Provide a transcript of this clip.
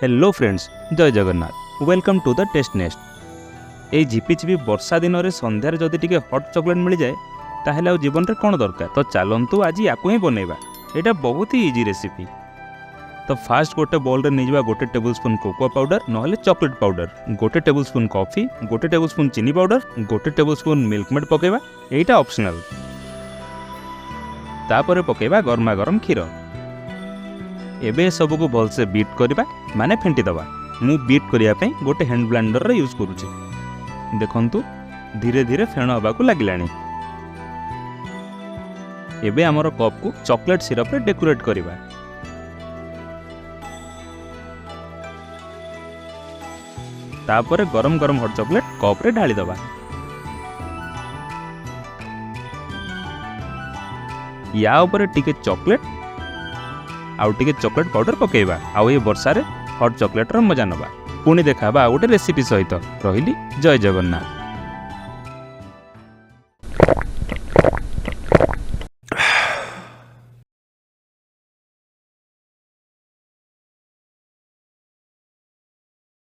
Hello friends, Jai Jagannath. Welcome to the test nest. ये झिपिझिपि वर्षा दिन में सन्धार जदि टिके हट चॉकलेट मिल जाए ताहले आ जीवन में कौन दरकार। तो चलतु आज या ही बनइबा। यहाँ बहुत ही इजी रेसिपी। तो फास्ट गोटे बोल रे नहीं गोटे टेबल स्पून कोको पाउडर ना चॉकलेट पाउडर, गोटे टेबल स्पून कॉफी, गोटे टेबल स्पून चीनी पाउडर, गोटे टेबल स्पून मिल्क मेड पकेबा। यहाँ ऑप्शनल। तापर पकेबा गरमा गरम क्षीर। एबे सबको भलसे बीट करबा माने फेंटी दबा। मु बीट करिया पे गोटे हैंड ब्लेंडर रे यूज करूची। देखंतु धीरे धीरे फेण हबाकू लागिलानी। एबे हमर कप को चॉकलेट सिरप रे डेकोरेट करबा। तापर गरम गरम हॉट चॉकलेट कप रे ढाली दबा। या ऊपर टिके चॉकलेट आउ टिके चॉकलेट पाउडर पकेबा। आउ ये वर्षा रे हॉट चॉकलेट रो मजा नबा। पुणी देखा बा गोटे रेसिपी सहित। रहिली जय जगन्नाथ।